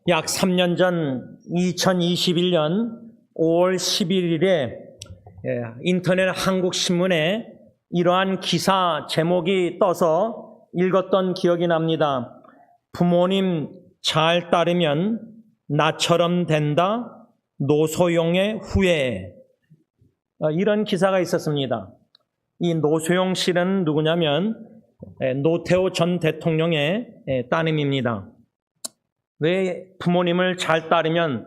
약 3년 전 2021년 5월 11일에 인터넷 한국신문에 이러한 기사 제목이 떠서 읽었던 기억이 납니다. 부모님 잘 따르면 나처럼 된다. 노소용의 후회. 이런 기사가 있었습니다. 이 노소용 씨는 누구냐면 노태우 전 대통령의 따님입니다. 왜 부모님을 잘 따르면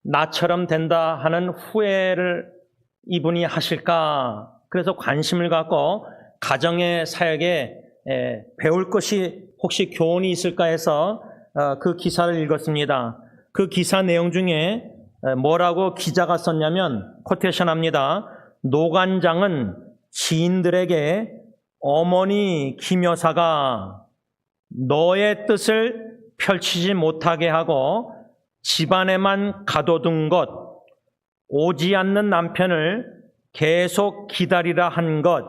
나처럼 된다 하는 후회를 이분이 하실까? 그래서 관심을 갖고 가정의 사역에 배울 것이 혹시 교훈이 있을까 해서 그 기사를 읽었습니다. 그 기사 내용 중에 뭐라고 기자가 썼냐면 코테이션합니다. 노관장은 지인들에게 어머니 김 여사가 너의 뜻을 펼치지 못하게 하고 집안에만 가둬둔 것, 오지 않는 남편을 계속 기다리라 한 것,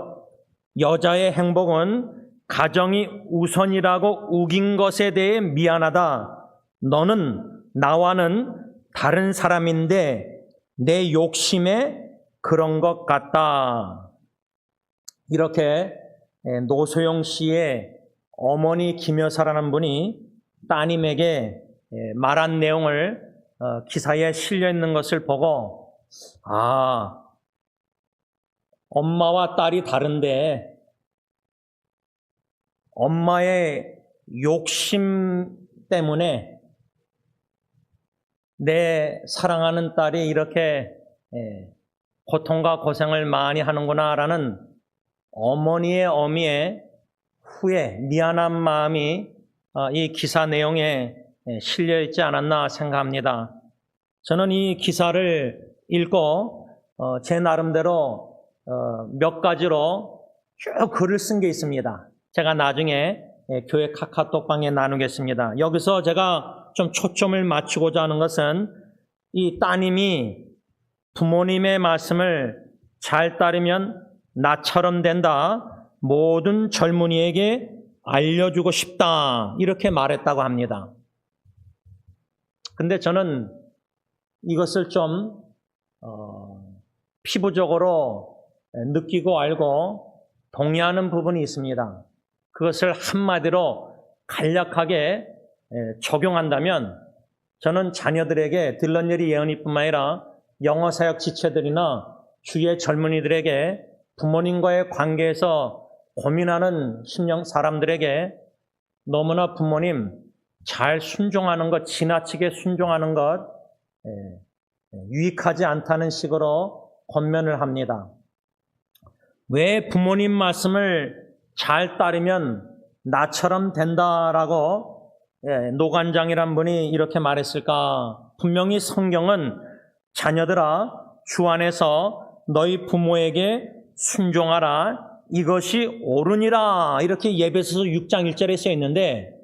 여자의 행복은 가정이 우선이라고 우긴 것에 대해 미안하다. 너는 나와는 다른 사람인데 내 욕심에 그런 것 같다. 이렇게 노소용 씨의 어머니 김 여사라는 분이 따님에게 말한 내용을 기사에 실려 있는 것을 보고 엄마와 딸이 다른데 엄마의 욕심 때문에 내 사랑하는 딸이 이렇게 고통과 고생을 많이 하는구나라는 어머니의 어미의 후회, 미안한 마음이 이 기사 내용에 실려 있지 않았나 생각합니다. 저는 이 기사를 읽고 제 나름대로 몇 가지로 쭉 글을 쓴 게 있습니다. 제가 나중에 교회 카카오톡방에 나누겠습니다. 여기서 제가 좀 초점을 맞추고자 하는 것은 이 따님이 부모님의 말씀을 잘 따르면 나처럼 된다. 모든 젊은이에게 알려주고 싶다. 이렇게 말했다고 합니다. 근데 저는 이것을 좀 피부적으로 느끼고 알고 동의하는 부분이 있습니다. 그것을 한마디로 간략하게 적용한다면 저는 자녀들에게 들런예리 예언이뿐만 아니라 영어사역 지체들이나 주위의 젊은이들에게 부모님과의 관계에서 고민하는 심령 사람들에게 너무나 부모님 잘 순종하는 것, 지나치게 순종하는 것 유익하지 않다는 식으로 권면을 합니다. 왜 부모님 말씀을 잘 따르면 나처럼 된다라고 노관장이란 분이 이렇게 말했을까? 분명히 성경은 자녀들아 주 안에서 너희 부모에게 순종하라. 이것이 옳으니라. 이렇게 예배서서 6장 1절에 써 있는데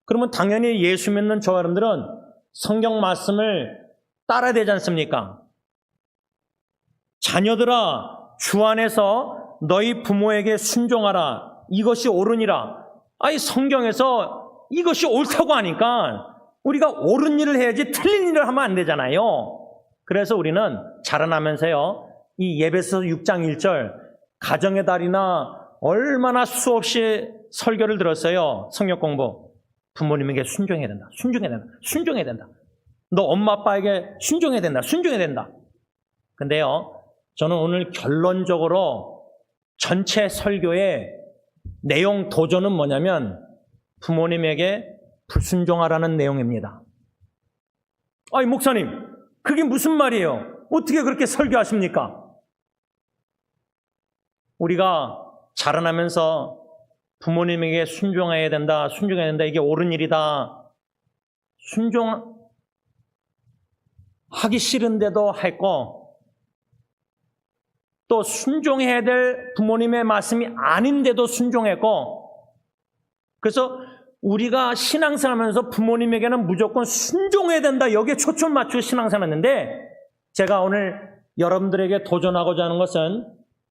그러면 당연히 예수 믿는 저 여러분들은 성경 말씀을 따라야 되지 않습니까? 자녀들아 주 안에서 너희 부모에게 순종하라. 이것이 옳으니라. 아니 성경에서 이것이 옳다고 하니까 우리가 옳은 일을 해야지 틀린 일을 하면 안 되잖아요. 그래서 우리는 자라나면서요. 이 예배서 6장 1절 가정의 달이나 얼마나 수없이 설교를 들었어요. 성경 공부. 부모님에게 순종해야 된다. 순종해야 된다. 순종해야 된다. 너 엄마 아빠에게 순종해야 된다. 순종해야 된다. 근데요. 저는 오늘 결론적으로 전체 설교의 내용 도전은 뭐냐면 부모님에게 불순종하라는 내용입니다. 아니 목사님 그게 무슨 말이에요? 어떻게 그렇게 설교하십니까? 우리가 자라나면서 부모님에게 순종해야 된다. 순종해야 된다. 이게 옳은 일이다. 순종하기 싫은데도 했고 또 순종해야 될 부모님의 말씀이 아닌데도 순종했고 그래서 우리가 신앙생활하면서 부모님에게는 무조건 순종해야 된다. 여기에 초점 맞추고 신앙생활했는데 제가 오늘 여러분들에게 도전하고자 하는 것은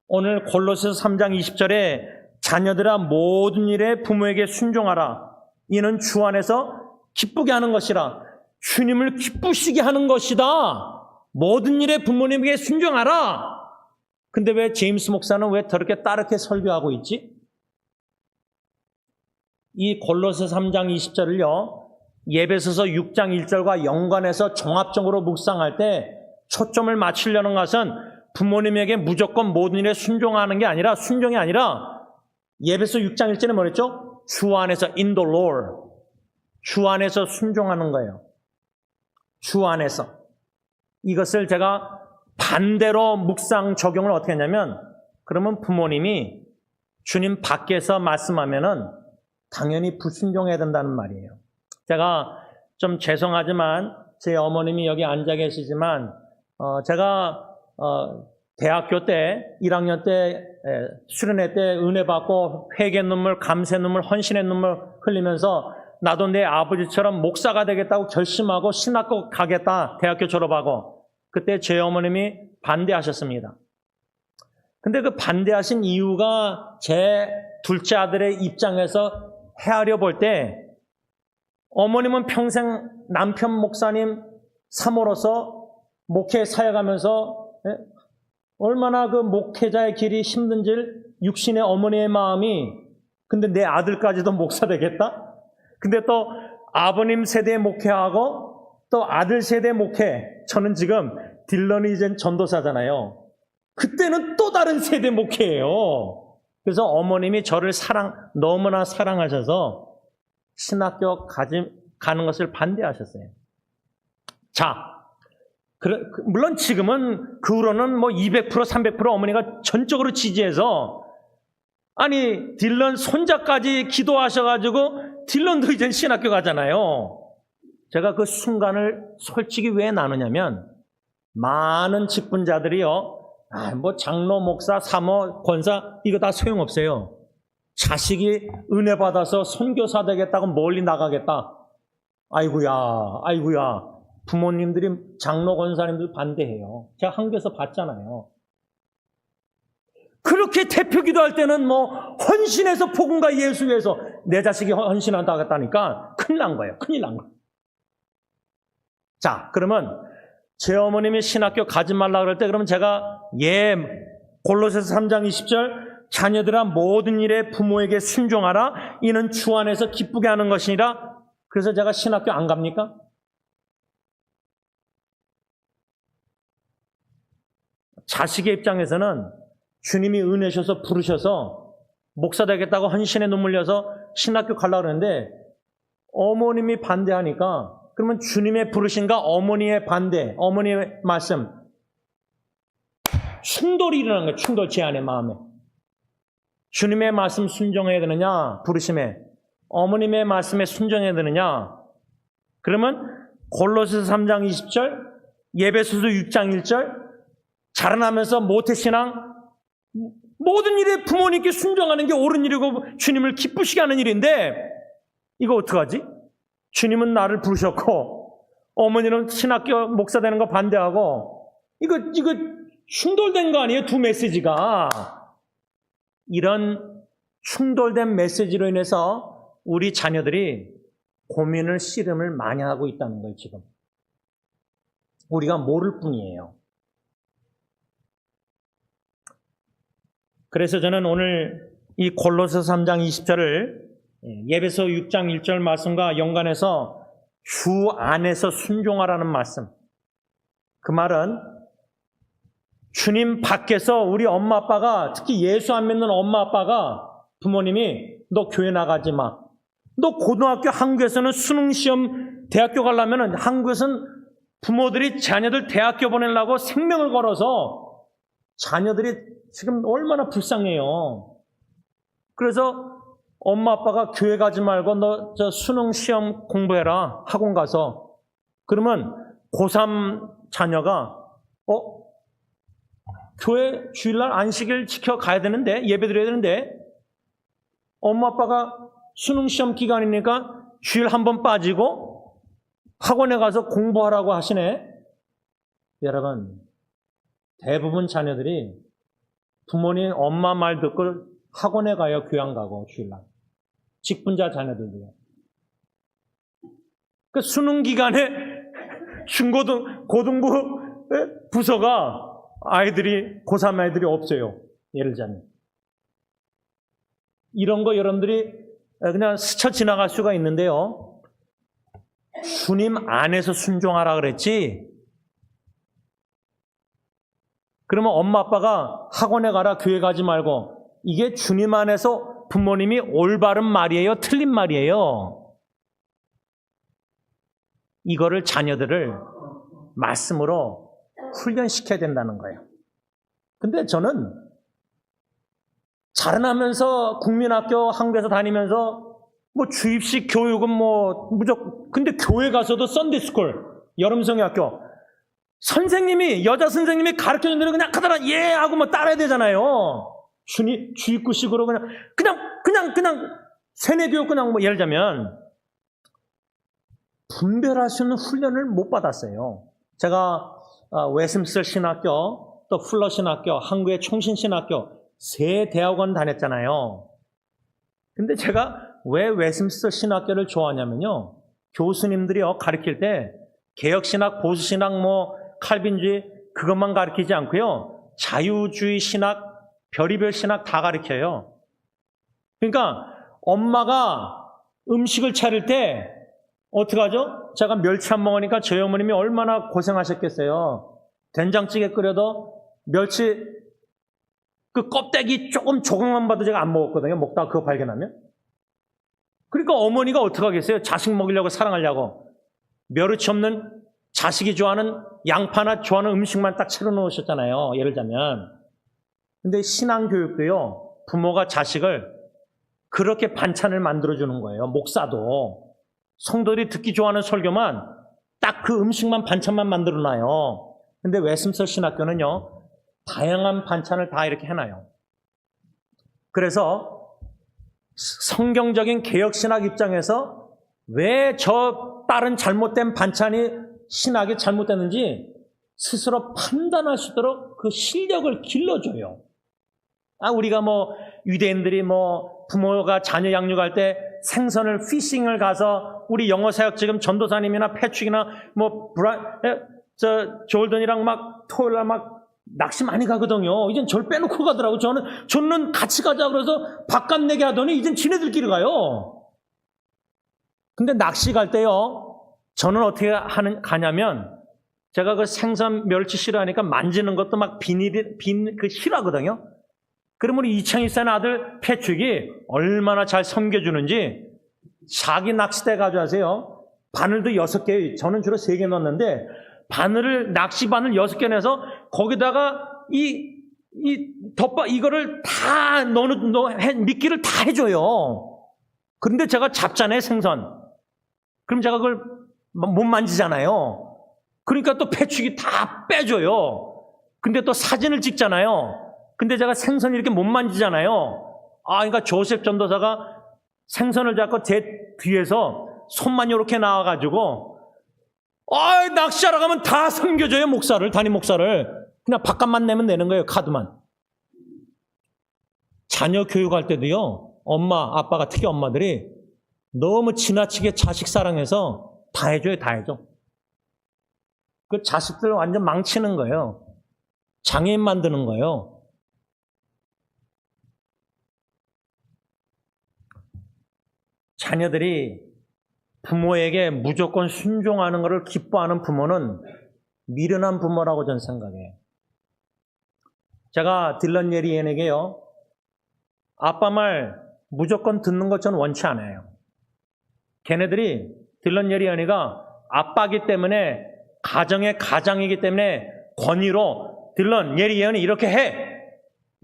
오늘 골로새서 3장 20절에 자녀들아 모든 일에 부모에게 순종하라. 이는 주 안에서 기쁘게 하는 것이라. 주님을 기쁘시게 하는 것이다. 모든 일에 부모님에게 순종하라. 근데 왜 제임스 목사는 왜 저렇게 따르게 설교하고 있지? 이 골로새 3장 20절을요. 예배소서 6장 1절과 연관해서 종합적으로 묵상할 때 초점을 맞추려는 것은 부모님에게 무조건 모든 일에 순종하는 게 아니라 순종이 아니라 예배소 6장 1절에 뭐랬죠? 주 안에서 in the Lord. 주 안에서 순종하는 거예요. 주 안에서. 이것을 제가 반대로 묵상 적용을 어떻게 했냐면 그러면 부모님이 주님 밖에서 말씀하면은 당연히 불순종해야 된다는 말이에요. 제가 좀 죄송하지만 제 어머님이 여기 앉아 계시지만 제가 대학교 때 1학년 때 수련회 때 은혜 받고 회개 눈물, 감사 눈물, 헌신의 눈물 흘리면서 나도 내 아버지처럼 목사가 되겠다고 결심하고 신학교 가겠다. 대학교 졸업하고. 그때 제 어머님이 반대하셨습니다. 근데 그 반대하신 이유가 제 둘째 아들의 입장에서 헤아려 볼 때 어머님은 평생 남편 목사님 사모로서 목회 사역하면서 얼마나 그 목회자의 길이 힘든지를 육신의 어머니의 마음이 근데 내 아들까지도 목사 되겠다? 근데 또 아버님 세대 목회하고 또 아들 세대 목회 저는 지금 딜런이 이젠 전도사잖아요. 그때는 또 다른 세대 목회예요. 그래서 어머님이 저를 너무나 사랑하셔서 신학교 가는 것을 반대하셨어요. 자, 물론 지금은 그 후로는 뭐 200%, 300% 어머니가 전적으로 지지해서 아니 딜런 손자까지 기도하셔가지고 딜런도 이제 신학교 가잖아요. 제가 그 순간을 솔직히 왜 나누냐면 많은 직분자들이요. 뭐 장로, 목사, 사모, 권사 이거 다 소용없어요. 자식이 은혜 받아서 선교사 되겠다고 멀리 나가겠다. 아이고야. 부모님들이 장로, 권사님들 반대해요. 제가 한국에서 봤잖아요. 그렇게 대표 기도할 때는 뭐 헌신해서 복음과 예수 위해서 내 자식이 헌신한다 하겠다니까 큰일 난 거예요. 자, 그러면 제 어머님이 신학교 가지 말라 그럴 때 그러면 제가 골로새서 3장 20절 자녀들아 모든 일에 부모에게 순종하라 이는 주 안에서 기쁘게 하는 것이니라. 그래서 제가 신학교 안 갑니까? 자식의 입장에서는 주님이 은혜셔서 부르셔서 목사 되겠다고 헌신에 눈물 흘려서 신학교 가려고 그러는데 어머님이 반대하니까 그러면 주님의 부르심과 어머니의 반대, 어머니의 말씀 충돌이 일어나는 거예요. 충돌 제 안의 마음에. 주님의 말씀 순종해야 되느냐 부르심에 어머님의 말씀에 순종해야 되느냐. 그러면 골로새서 3장 20절 예배소서 6장 1절 자라나면서 모태신앙 모든 일에 부모님께 순종하는 게 옳은 일이고 주님을 기쁘시게 하는 일인데 이거 어떡하지? 주님은 나를 부르셨고 어머니는 신학교 목사 되는 거 반대하고 이거 충돌된 거 아니에요? 두 메시지가. 이런 충돌된 메시지로 인해서 우리 자녀들이 고민을 씨름을 많이 하고 있다는 거예요. 지금 우리가 모를 뿐이에요. 그래서 저는 오늘 이 골로새서 3장 20절을 예배서 6장 1절 말씀과 연관해서 주 안에서 순종하라는 말씀. 그 말은 주님 밖에서 우리 엄마 아빠가 특히 예수 안 믿는 엄마 아빠가 부모님이 너 교회 나가지 마. 너 고등학교 한국에서는 수능시험 대학교 가려면 한국에서는 부모들이 자녀들 대학교 보내려고 생명을 걸어서 자녀들이 지금 얼마나 불쌍해요. 그래서 엄마 아빠가 교회 가지 말고 너 저 수능 시험 공부해라. 학원 가서. 그러면 고3 자녀가 교회 주일날 안식일 지켜 가야 되는데 예배 드려야 되는데 엄마 아빠가 수능 시험 기간이니까 주일 한 번 빠지고 학원에 가서 공부하라고 하시네. 여러분 대부분 자녀들이 부모님 엄마 말 듣고 학원에 가요. 교회 안 가고 주일날. 직분자 자녀들도요. 그 수능 기간에 고등부 부서가 고3 아이들이 없어요. 예를 들자면. 이런 거 여러분들이 그냥 스쳐 지나갈 수가 있는데요. 주님 안에서 순종하라 그랬지. 그러면 엄마 아빠가 학원에 가라 교회 가지 말고, 이게 주님 안에서 부모님이 올바른 말이에요, 틀린 말이에요? 이거를 자녀들을 말씀으로 훈련시켜야 된다는 거예요. 근데 저는 자라나면서 국민학교 한국에서 다니면서 뭐 주입식 교육은 뭐 무조건, 근데 교회 가서도 썬데이스쿨, 여름성의학교 선생님이, 여자 선생님이 가르쳐준 대로 그냥 하더라 예 하고 뭐 따라야 되잖아요. 주입구식으로 그냥 세뇌교육 그냥 뭐 예를 들자면 분별할 수 있는 훈련을 못 받았어요. 제가 웨스민스터 신학교, 또 풀러 신학교, 한국의 총신 신학교 3대학원 다녔잖아요. 근데 제가 왜 웨스민스터 신학교를 좋아하냐면요, 교수님들이요 가르칠 때 개혁신학, 보수신학, 뭐 칼빈주의 그것만 가르치지 않고요, 자유주의 신학, 별의별 신학 다 가르쳐요. 그러니까 엄마가 음식을 차릴 때 어떻게 하죠? 제가 멸치 안 먹으니까 저희 어머님이 얼마나 고생하셨겠어요. 된장찌개 끓여도 멸치 그 껍데기 조금만 봐도 제가 안 먹었거든요. 먹다가 그거 발견하면. 그러니까 어머니가 어떻게 하겠어요? 자식 먹이려고, 사랑하려고 멸치 없는 자식이 좋아하는 양파나 좋아하는 음식만 딱 차려 놓으셨잖아요. 예를 들자면. 근데 신앙교육도요, 부모가 자식을 그렇게 반찬을 만들어주는 거예요. 목사도. 성도들이 듣기 좋아하는 설교만 딱 그 음식만, 반찬만 만들어놔요. 근데 웨스민스터 신학교는요, 다양한 반찬을 다 이렇게 해놔요. 그래서 성경적인 개혁신학 입장에서 왜 저 다른 잘못된 반찬이 신학이 잘못됐는지 스스로 판단할 수 있도록 그 실력을 길러줘요. 우리가 뭐 유대인들이 뭐 부모가 자녀 양육할 때 생선을 피싱을 가서, 우리 영어 사역 지금 전도사님이나 패축이나 뭐 조얼던이랑 막 토요일날 막 낚시 많이 가거든요. 이젠 절 빼놓고 가더라고. 저는 같이 가자 그래서 바깥 내게 하더니 이젠 지네들끼리 가요. 근데 낚시 갈 때요, 저는 어떻게 가냐면, 제가 그 생선 멸치 싫어하니까 만지는 것도 막 그 싫어하거든요. 그러면 우리 이창희 쌤 아들 패축이 얼마나 잘 섬겨주는지, 자기 낚싯대 가져가세요. 바늘도 6개, 저는 주로 3개 넣었는데, 낚시 바늘 6개 내서 거기다가 이거를 다 미끼를 다 해줘요. 그런데 제가 잡잖아요, 생선. 그럼 제가 그걸 못 만지잖아요. 그러니까 또 패축이 다 빼줘요. 근데 또 사진을 찍잖아요. 근데 제가 생선 이렇게 못 만지잖아요. 그러니까 조셉 전도사가 생선을 잡고 제 뒤에서 손만 이렇게 나와가지고, 낚시하러 가면 다 섬겨줘요, 담임 목사를. 그냥 바깥만 내면 되는 거예요, 카드만. 자녀 교육할 때도요, 엄마, 아빠가, 특히 엄마들이 너무 지나치게 자식 사랑해서 다 해줘요, 다 해줘. 그 자식들 완전 망치는 거예요. 장애인 만드는 거예요. 자녀들이 부모에게 무조건 순종하는 것을 기뻐하는 부모는 미련한 부모라고 저는 생각해요. 제가 딜런 예리엔에게요, 아빠 말 무조건 듣는 것 저는 원치 않아요. 걔네들이, 딜런 예리엔이가 아빠기 때문에, 가정의 가장이기 때문에 권위로 딜런 예리엔이 이렇게 해.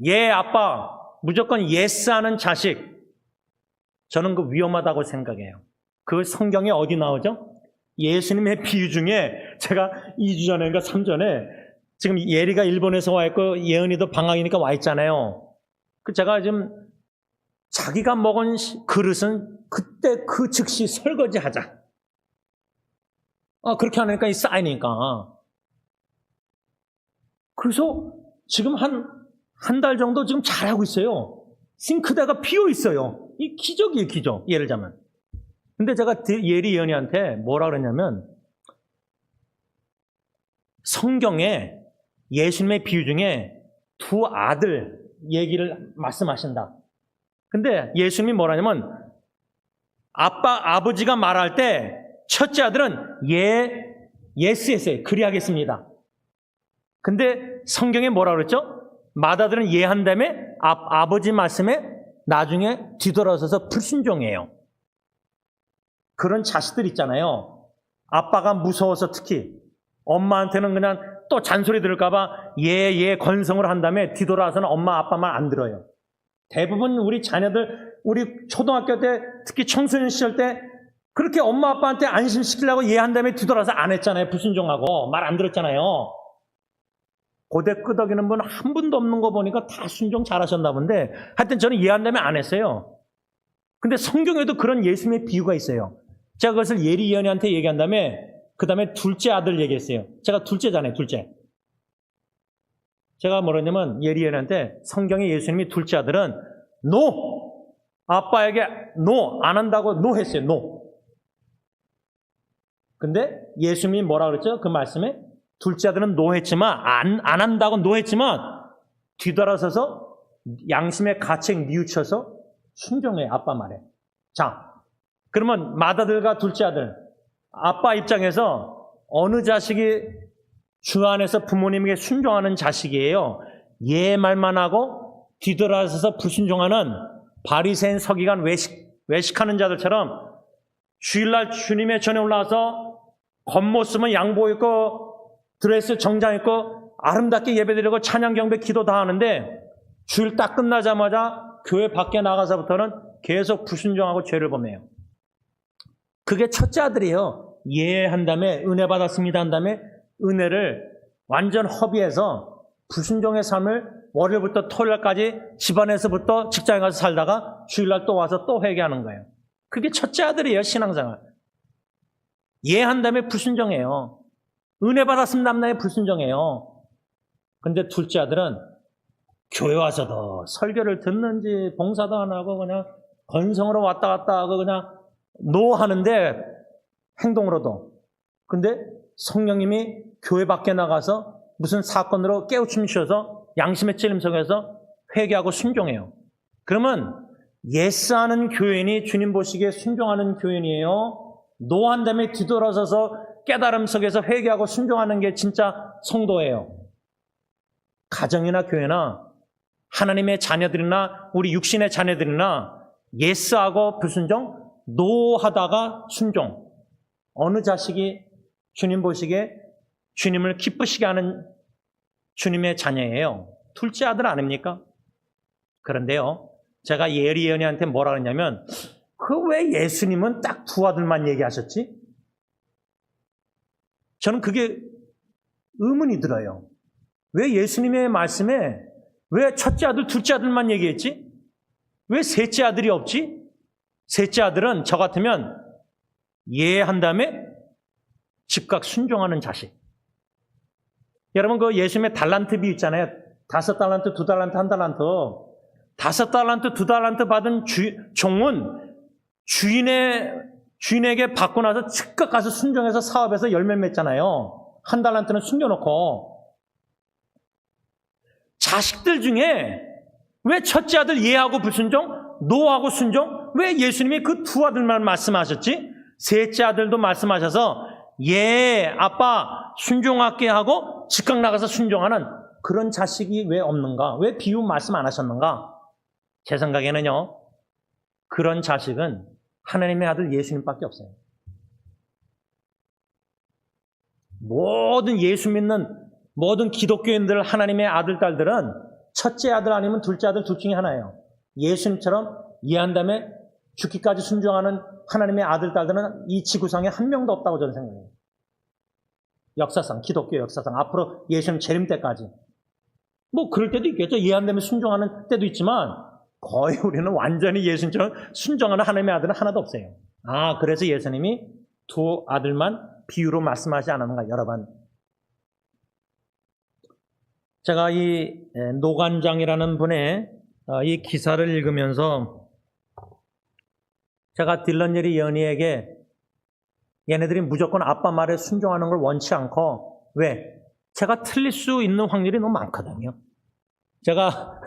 예 아빠, 무조건 예스 하는 자식, 저는 그 위험하다고 생각해요. 그 성경에 어디 나오죠? 예수님의 비유 중에, 제가 2주 전인가 3주 전에, 지금 예리가 일본에서 와 있고 예은이도 방학이니까 와 있잖아요. 제가 지금 자기가 먹은 그릇은 그때 그 즉시 설거지하자. 그렇게 하니까 쌓이니까. 그래서 지금 한 달 정도 지금 잘하고 있어요. 싱크대가 비어 있어요. 이 기적이에요, 기적. 예를 들자면. 근데 제가 예리 연이한테 뭐라 그랬냐면, 성경에 예수님의 비유 중에 두 아들 얘기를 말씀하신다. 근데 예수님이 뭐라냐면 아버지가 말할 때 첫째 아들은 예스 했어요. 그리하겠습니다. 근데 성경에 뭐라 그랬죠? 맏아들은 예한 다음에 아버지 말씀에 나중에 뒤돌아서서 불순종해요. 그런 자식들 있잖아요. 아빠가 무서워서 특히 엄마한테는 그냥 또 잔소리 들을까봐 예 건성을 한 다음에 뒤돌아서는 엄마 아빠 말 안 들어요. 대부분 우리 자녀들 우리 초등학교 때 특히 청소년 시절 때 그렇게 엄마 아빠한테 안심시키려고 예한 다음에 뒤돌아서 안 했잖아요. 불순종하고 말 안 들었잖아요. 고대 끄덕이는 분 한 분도 없는 거 보니까 다 순종 잘하셨나 본데 하여튼 저는 예한 다음에 안 했어요. 근데 성경에도 그런 예수님의 비유가 있어요. 제가 그것을 예리 예언이한테 얘기한 다음에 그 다음에 둘째 아들 얘기했어요. 제가 둘째잖아요. 둘째. 제가 뭐랬냐면 예리 예언한테 성경에 예수님이 둘째 아들은 노! 아빠에게 노! 안 한다고 노 했어요. 노. 근데 예수님이 뭐라 그랬죠? 그 말씀에 둘째 아들은 노 했지만 안 한다고 노 했지만 뒤돌아서서 양심의 가책 뉘우쳐서 순종해요. 아빠 말에. 자, 그러면 맏아들과 둘째 아들 아빠 입장에서 어느 자식이 주 안에서 부모님에게 순종하는 자식이에요? 예 말만 하고 뒤돌아서서 불순종하는 바리새인 서기관 외식하는 자들처럼 주일날 주님의 전에 올라와서 겉못 쓰면 양복 입고 드레스 정장 입고 아름답게 예배드리고 찬양 경배 기도 다 하는데 주일 딱 끝나자마자 교회 밖에 나가서부터는 계속 불순종하고 죄를 범해요. 그게 첫째 아들이에요. 한 다음에 은혜 받았습니다 한 다음에 은혜를 완전 허비해서 불순종의 삶을 월요일부터 토요일까지 집안에서부터 직장에 가서 살다가 주일날 또 와서 또 회개하는 거예요. 그게 첫째 아들이에요. 신앙생활. 한 다음에 불순종해요. 은혜 받았습니다 한 다음에 불순종해요. 근데 둘째 아들은 교회 와서도 설교를 듣는지 봉사도 안 하고 그냥 건성으로 왔다 갔다 하고 그냥 노하는데 행동으로도. 근데 성령님이 교회 밖에 나가서 무슨 사건으로 깨우침이 셔서 양심의 찔림 속에서 회개하고 순종해요. 그러면 예스하는 교인이 주님 보시기에 순종하는 교인이에요? 노한 다음에 뒤돌아서서 깨달음 속에서 회개하고 순종하는 게 진짜 성도예요. 가정이나 교회나 하나님의 자녀들이나 우리 육신의 자녀들이나 예스하고 불순종, 노하다가 순종. 어느 자식이 주님 보시기에 주님을 기쁘시게 하는 주님의 자녀예요? 둘째 아들 아닙니까? 그런데요, 제가 예리 예언이한테 뭐라 그랬냐면 왜 예수님은 딱 두 아들만 얘기하셨지? 저는 그게 의문이 들어요. 왜 예수님의 말씀에 왜 첫째 아들, 둘째 아들만 얘기했지? 왜 셋째 아들이 없지? 셋째 아들은 저 같으면 한 다음에 즉각 순종하는 자식. 여러분 그 예수님의 달란트 비유 있잖아요. 5달란트, 2달란트, 1달란트. 5달란트, 2달란트 받은 종은 주인에게 받고 나서 즉각 가서 순종해서 사업에서 열매 맺잖아요. 1달란트는 숨겨놓고. 자식들 중에 왜 첫째 아들 예하고 불순종, 노하고 순종? 왜 예수님이 그 두 아들만 말씀하셨지? 셋째 아들도 말씀하셔서 아빠 순종할게 하고 즉각 나가서 순종하는 그런 자식이 왜 없는가? 왜 비유 말씀 안 하셨는가? 제 생각에는요, 그런 자식은 하나님의 아들 예수님밖에 없어요. 모든 예수 믿는 모든 기독교인들 하나님의 아들, 딸들은 첫째 아들 아니면 둘째 아들 둘 중에 하나예요. 예수님처럼 이해한 다음에 죽기까지 순종하는 하나님의 아들, 딸들은 이 지구상에 한 명도 없다고 저는 생각해요. 역사상, 기독교 역사상, 앞으로 예수님 재림 때까지. 뭐 그럴 때도 있겠죠. 이해한 다음에 순종하는 때도 있지만 거의 우리는 완전히 예수님처럼 순종하는 하나님의 아들은 하나도 없어요. 그래서 예수님이 두 아들만 비유로 말씀하지 않았는가 여러 번. 제가 이 노관장이라는 분의 이 기사를 읽으면서 제가 딜런 예리 연희에게 얘네들이 무조건 아빠 말에 순종하는 걸 원치 않고 왜? 제가 틀릴 수 있는 확률이 너무 많거든요. 제가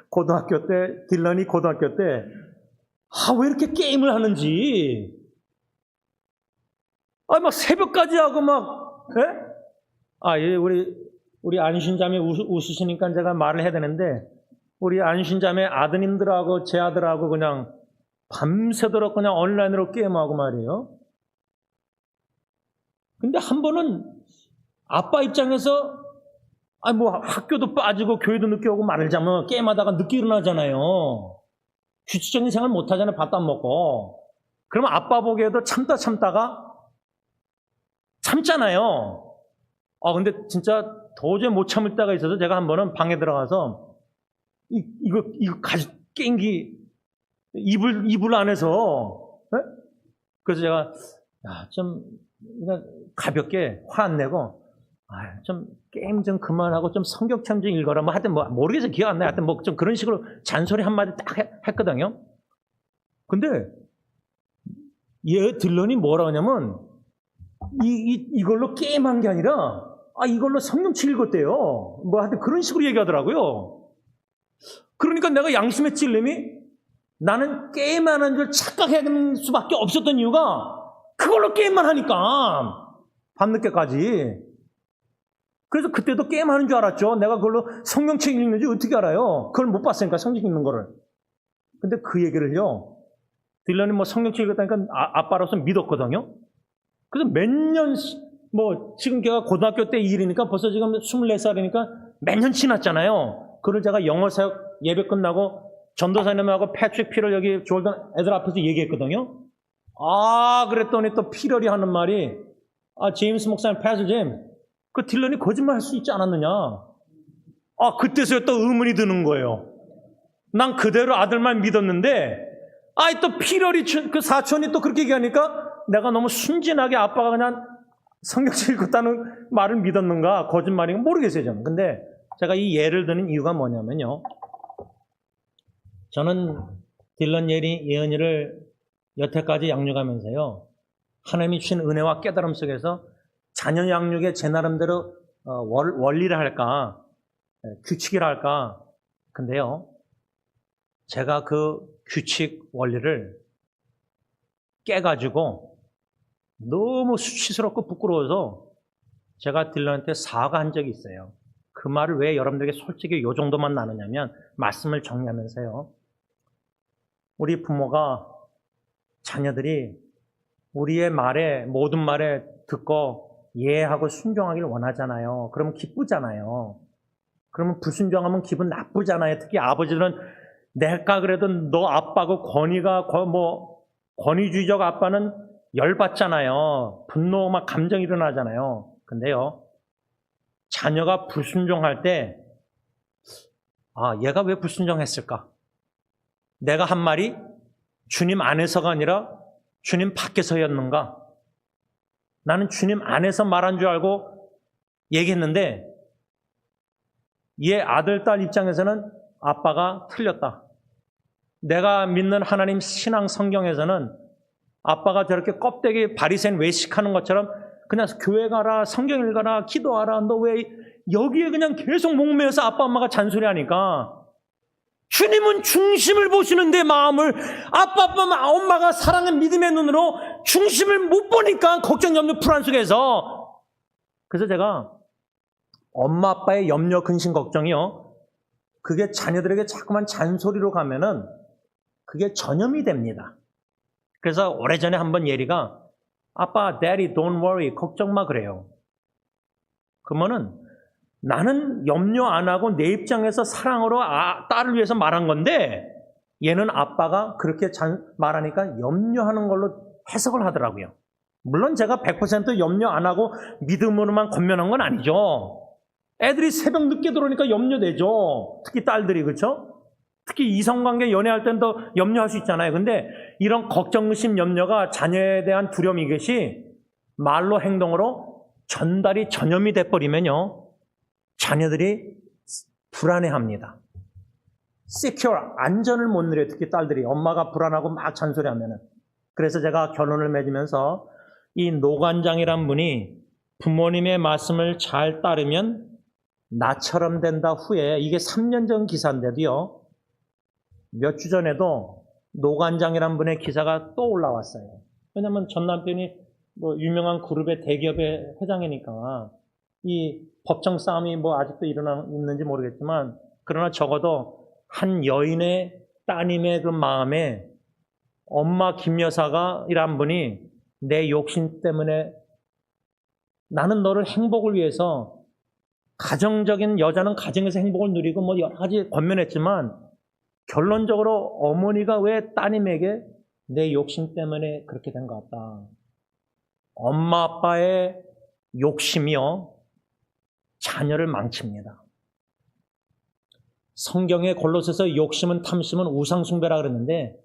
고등학교 때, 딜런이 고등학교 때, 왜 이렇게 게임을 하는지, 막 새벽까지 하고 예? 우리 안신자매 웃으시니까 제가 말을 해야 되는데, 우리 안신자매 아드님들하고 제 아들하고 그냥 밤새도록 그냥 온라인으로 게임하고 말이에요. 근데 한 번은 아빠 입장에서 학교도 빠지고 교회도 늦게 오고 말자면 게임하다가 늦게 일어나잖아요. 규칙적인 생활 못 하잖아요. 밥도 안 먹고. 그러면 아빠 보기에도 참다가 참잖아요. 근데 진짜 도저히 못 참을 때가 있어서 제가 한 번은 방에 들어가서 이거 게임기 이불 안에서 그래서 제가 좀 그냥 가볍게 화 안 내고 좀 게임 좀 그만하고 좀 성경책 좀 읽어라. 하여튼 모르겠어요. 기억 안 나요. 하여튼 좀 그런 식으로 잔소리 한마디 딱 했거든요. 근데 얘 딜런이 뭐라 하냐면 이걸로 게임한 게 아니라 이걸로 성경책 읽었대요. 하여튼 그런 식으로 얘기하더라고요. 그러니까 내가 양심의 찔림이 나는 게임하는 줄 착각할 수밖에 없었던 이유가 그걸로 게임만 하니까 밤늦게까지. 그래서 그때도 게임하는 줄 알았죠. 내가 그걸로 성경책 읽는지 어떻게 알아요? 그걸 못 봤으니까 성경 읽는 거를. 근데 그 얘기를요. 딜런이 성경책 읽었다니까 아빠로서 믿었거든요. 그래서 몇 년, 지금 걔가 고등학교 때 일이니까 벌써 지금 24살이니까 몇 년 지났잖아요. 그걸 제가 영어 사역 예배 끝나고 전도사님하고 패트릭 피럴 여기 졸던 애들 앞에서 얘기했거든요. 그랬더니 또 피럴이 하는 말이 제임스 목사님, 패스 제임, 그 딜런이 거짓말 할 수 있지 않았느냐. 그때서야 또 의문이 드는 거예요. 난 그대로 아들만 믿었는데, 또 피럴이, 그 사촌이 또 그렇게 얘기하니까 내가 너무 순진하게 아빠가 그냥 성경책 읽었다는 말을 믿었는가, 거짓말인가 모르겠어요, 저는. 근데 제가 이 예를 드는 이유가 뭐냐면요. 저는 딜런 예언이를 여태까지 양육하면서요. 하나님이 주신 은혜와 깨달음 속에서 자녀 양육에 제 나름대로 원리를 할까, 규칙이라 할까. 근데요, 제가 그 규칙 원리를 깨가지고 너무 수치스럽고 부끄러워서 제가 딜런한테 사과한 적이 있어요. 그 말을 왜 여러분들에게 솔직히 이 정도만 나누냐면, 말씀을 정리하면서요. 우리 부모가 자녀들이 우리의 말에, 모든 말에 듣고 이해하고 순종하기를 원하잖아요. 그러면 기쁘잖아요. 그러면 불순종하면 기분 나쁘잖아요. 특히 아버지들은 내가 그래도 너 아빠고 권위주의적 아빠는 열받잖아요. 분노 감정이 일어나잖아요. 근데요, 자녀가 불순종할 때 얘가 왜 불순종했을까? 내가 한 말이 주님 안에서가 아니라 주님 밖에서였는가? 나는 주님 안에서 말한 줄 알고 얘기했는데 얘 아들, 딸 입장에서는 아빠가 틀렸다. 내가 믿는 하나님 신앙 성경에서는 아빠가 저렇게 껍데기 바리새인 외식하는 것처럼 그냥 교회 가라, 성경 읽어라, 기도하라, 너 왜 여기에 그냥 계속 목매여서 아빠 엄마가 잔소리하니까 주님은 중심을 보시는데 마음을 아빠 엄마가 사랑의 믿음의 눈으로 중심을 못 보니까 걱정, 염려, 불안 속에서 그래서 제가 엄마 아빠의 염려, 근심, 걱정이요. 그게 자녀들에게 자꾸만 잔소리로 가면은 그게 전염이 됩니다. 그래서 오래전에 한번 예리가 아빠, daddy, don't worry, 걱정 마 그래요. 그러면은 나는 염려 안 하고 내 입장에서 사랑으로 딸을 위해서 말한 건데 얘는 아빠가 그렇게 말하니까 염려하는 걸로 해석을 하더라고요. 물론 제가 100% 염려 안 하고 믿음으로만 권면한 건 아니죠. 애들이 새벽 늦게 들어오니까 염려되죠. 특히 딸들이, 그렇죠? 특히 이성관계 연애할 땐 더 염려할 수 있잖아요. 근데 이런 걱정, 의심, 염려가 자녀에 대한 두려움 이것이 말로 행동으로 전염이 돼버리면요. 자녀들이 불안해합니다. secure, 안전을 못 누려요. 특히 딸들이. 엄마가 불안하고 막 잔소리하면은. 그래서 제가 결론을 맺으면서 이 노관장이란 분이 부모님의 말씀을 잘 따르면 나처럼 된다 후에, 이게 3년 전 기사인데도요, 몇 주 전에도 노관장이라는 분의 기사가 또 올라왔어요. 왜냐하면 전 남편이 뭐 유명한 그룹의 대기업의 회장이니까 이 법정 싸움이 뭐 아직도 있는지 모르겠지만, 그러나 적어도 한 여인의 따님의 그 마음에 엄마 김 여사가 이란 분이 내 욕심 때문에 나는 너를 행복을 위해서, 가정적인 여자는 가정에서 행복을 누리고 뭐 여러 가지 권면했지만 결론적으로 어머니가 왜 따님에게 내 욕심 때문에 그렇게 된 것 같다. 엄마 아빠의 욕심이요, 자녀를 망칩니다. 성경의 골로새서 욕심은 탐심은 우상숭배라 그랬는데,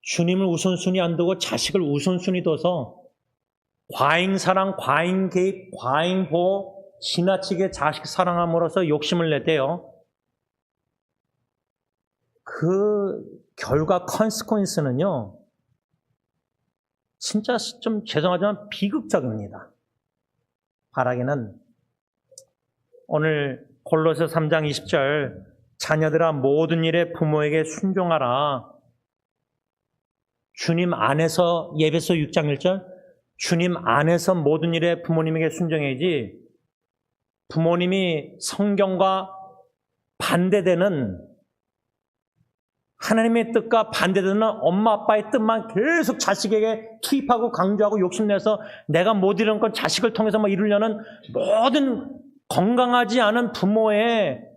주님을 우선순위 안 두고 자식을 우선순위 둬서 과잉사랑, 과잉개입, 과잉보호, 지나치게 자식 사랑함으로써 욕심을 냈대요. 그 결과 컨시퀀스는요, 진짜 좀 죄송하지만 비극적입니다. 바라기는 오늘 골로새 3장 20절, 자녀들아 모든 일에 부모에게 순종하라. 주님 안에서, 예배서 6장 1절, 주님 안에서 모든 일에 부모님에게 순종해야지, 부모님이 성경과 반대되는, 하나님의 뜻과 반대되는 엄마 아빠의 뜻만 계속 자식에게 투입하고 강조하고 욕심내서 내가 못 이루는 건 자식을 통해서 뭐 이루려는 모든 건강하지 않은 부모의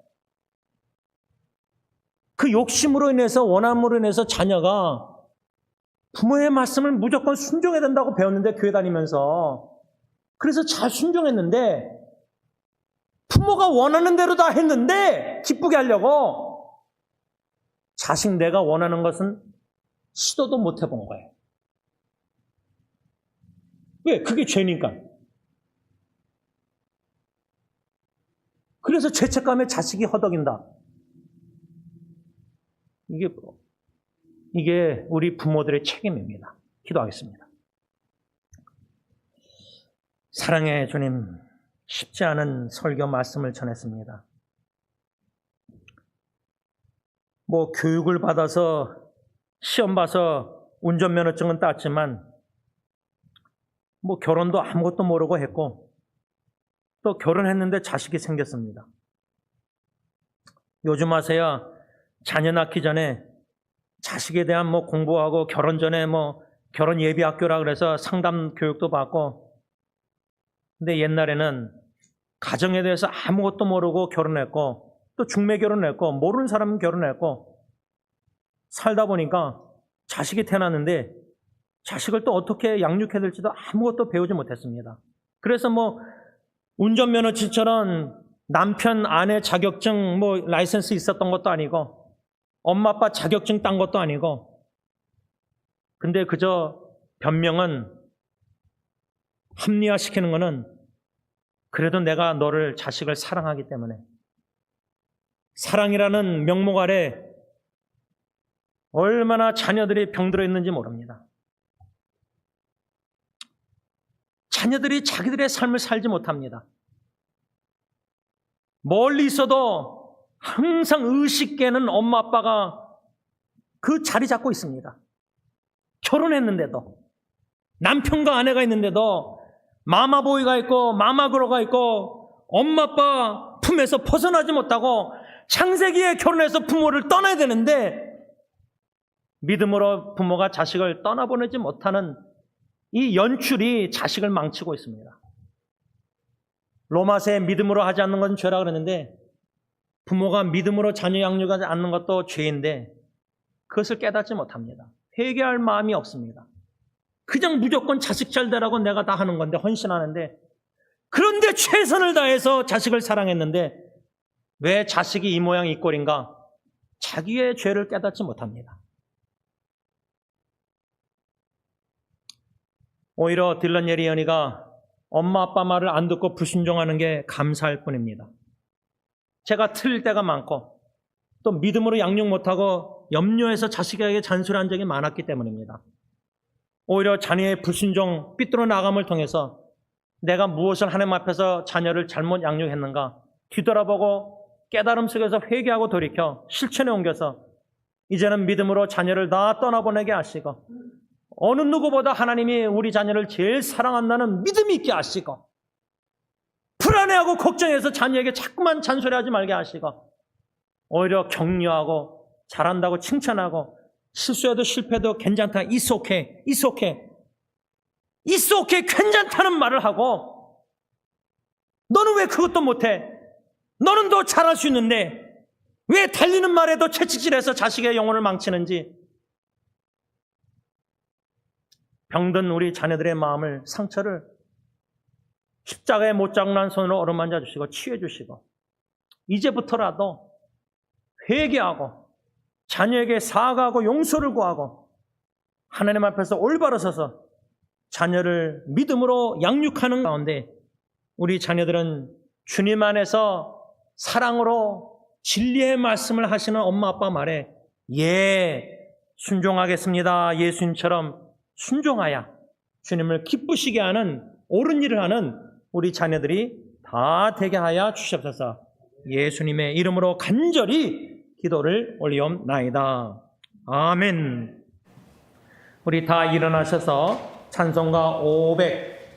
그 욕심으로 인해서, 원함으로 인해서 자녀가 부모의 말씀을 무조건 순종해야 된다고 배웠는데, 교회 다니면서. 그래서 잘 순종했는데, 부모가 원하는 대로 다 했는데, 기쁘게 하려고 자식 내가 원하는 것은 시도도 못 해본 거예요. 왜? 그게 죄니까. 그래서 죄책감에 자식이 허덕인다. 이게 우리 부모들의 책임입니다. 기도하겠습니다. 사랑의 주님, 쉽지 않은 설교 말씀을 전했습니다. 뭐 교육을 받아서 시험 봐서 운전면허증은 땄지만 뭐 결혼도 아무것도 모르고 했고, 또 결혼했는데 자식이 생겼습니다. 요즘 하세요, 자녀 낳기 전에 자식에 대한 뭐 공부하고, 결혼 전에 뭐 결혼 예비 학교라 그래서 상담 교육도 받고. 근데 옛날에는 가정에 대해서 아무것도 모르고 결혼했고, 또 중매 결혼했고, 모르는 사람은 결혼했고, 살다 보니까 자식이 태어났는데 자식을 또 어떻게 양육해야 될지도 아무것도 배우지 못했습니다. 그래서 뭐 운전면허증처럼 남편 아내 자격증 뭐 라이센스 있었던 것도 아니고, 엄마 아빠 자격증 딴 것도 아니고, 근데 그저 변명은, 합리화시키는 거는 그래도 내가 너를, 자식을 사랑하기 때문에. 사랑이라는 명목 아래 얼마나 자녀들이 병들어 있는지 모릅니다. 자녀들이 자기들의 삶을 살지 못합니다. 멀리 있어도 항상 의식 깨는 엄마 아빠가 그 자리 잡고 있습니다. 결혼했는데도, 남편과 아내가 있는데도 마마보이가 있고 마마그로가 있고 엄마 아빠 품에서 벗어나지 못하고 창세기에 결혼해서 부모를 떠나야 되는데, 믿음으로 부모가 자식을 떠나보내지 못하는 이 연출이 자식을 망치고 있습니다. 로마서에 믿음으로 하지 않는 건 죄라 그랬는데, 부모가 믿음으로 자녀 양육하지 않는 것도 죄인데 그것을 깨닫지 못합니다. 회개할 마음이 없습니다. 그냥 무조건 자식 잘 되라고 내가 다 하는 건데, 헌신하는데, 그런데 최선을 다해서 자식을 사랑했는데 왜 자식이 이 모양 이 꼴인가? 자기의 죄를 깨닫지 못합니다. 오히려 딜런 예리언이가 엄마 아빠 말을 안 듣고 불순종하는 게 감사할 뿐입니다. 제가 틀릴 때가 많고, 또 믿음으로 양육 못하고 염려해서 자식에게 잔소리한 적이 많았기 때문입니다. 오히려 자녀의 불순종, 삐뚤어 나감을 통해서 내가 무엇을 하나님 앞에서 자녀를 잘못 양육했는가 뒤돌아보고 깨달음 속에서 회개하고 돌이켜 실천에 옮겨서 이제는 믿음으로 자녀를 다 떠나보내게 하시고 어느 누구보다 하나님이 우리 자녀를 제일 사랑한다는 믿음이 있게 하시고 불안해하고 걱정해서 자녀에게 자꾸만 잔소리하지 말게 하시고 오히려 격려하고 잘한다고 칭찬하고 실수해도 실패해도 괜찮다. It's okay. It's okay. It's okay. 괜찮다는 말을 하고 너는 왜 그것도 못해? 너는 더 잘할 수 있는데 왜 달리는 말에도 채찍질해서 자식의 영혼을 망치는지 병든 우리 자녀들의 마음을 상처를 십자가에 못 장난 손으로 어루만져 주시고 치유해 주시고 이제부터라도 회개하고 자녀에게 사과하고 용서를 구하고 하나님 앞에서 올바로 서서 자녀를 믿음으로 양육하는 가운데 우리 자녀들은 주님 안에서 사랑으로 진리의 말씀을 하시는 엄마 아빠 말에 순종하겠습니다. 예수님처럼 순종하여 주님을 기쁘시게 하는 옳은 일을 하는 우리 자녀들이 다 되게 하여 주시옵소서. 예수님의 이름으로 간절히 기도를 올리옵나이다. 아멘. 우리 다 일어나셔서 찬송가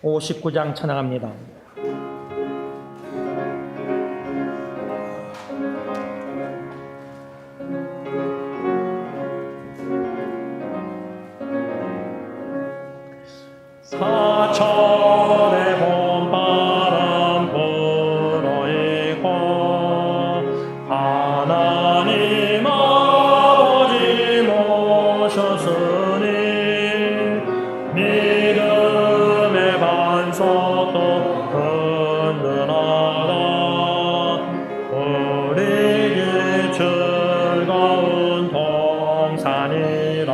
559장 찬양합니다. 사천의 봄바람 불어있고 하나님 아버지 모셨으니 믿음의 반석도 든든하다. 우리 길 즐거운 동산이라.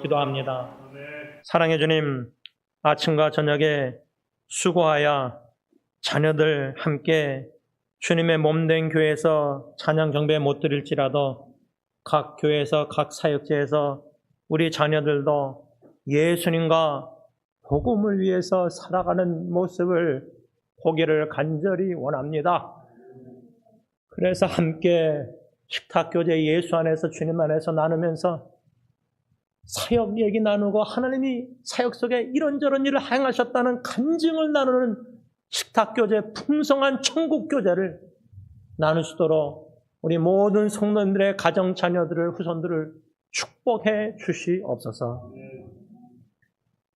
기도합니다. 사랑해 주님, 아침과 저녁에 수고하여 자녀들 함께 주님의 몸된 교회에서 찬양 경배 못 드릴지라도 각 교회에서 각 사역지에서 우리 자녀들도 예수님과 복음을 위해서 살아가는 모습을 보기를 간절히 원합니다. 그래서 함께 식탁교제 예수 안에서 주님 안에서 나누면서 사역 얘기 나누고 하나님이 사역 속에 이런저런 일을 행하셨다는 간증을 나누는 식탁교제, 풍성한 천국교제를 나눌 수 있도록 우리 모든 성도님들의 가정, 자녀들을, 후손들을 축복해 주시옵소서.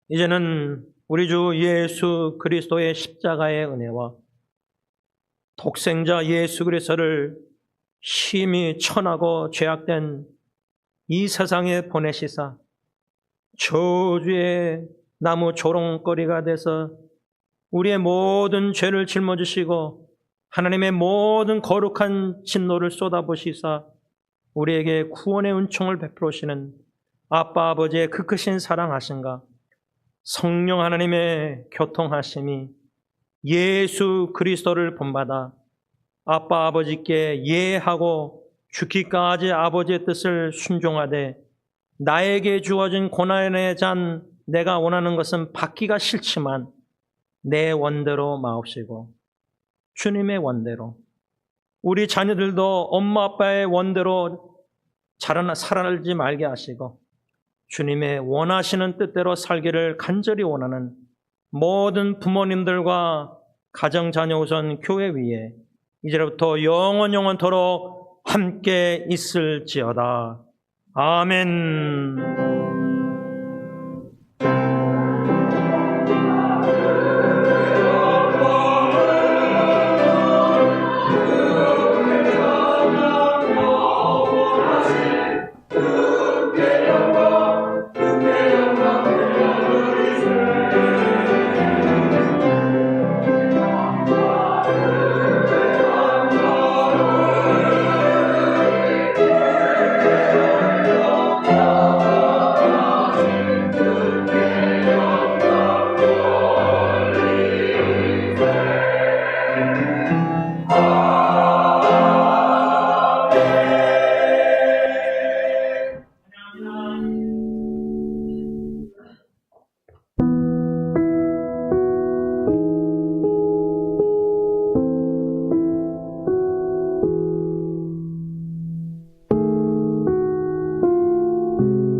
이제는 우리 주 예수 그리스도의 십자가의 은혜와 독생자 예수 그리스도를 심히 천하고 죄악된 이 세상에 보내시사 저주의 나무 조롱거리가 돼서 우리의 모든 죄를 짊어지시고 하나님의 모든 거룩한 진노를 쏟아부으시사 우리에게 구원의 은총을 베풀으시는 아빠 아버지의 그 크신 사랑하신가, 성령 하나님의 교통하심이 예수 그리스도를 본받아 아빠 아버지께 예하고 죽기까지 아버지의 뜻을 순종하되 나에게 주어진 고난의 잔 내가 원하는 것은 받기가 싫지만 내 원대로 마옵시고 주님의 원대로, 우리 자녀들도 엄마 아빠의 원대로 살아나지 말게 하시고 주님의 원하시는 뜻대로 살기를 간절히 원하는 모든 부모님들과 가정 자녀 우선 교회 위에 이제부터 영원토록 함께 있을지어다. 아멘.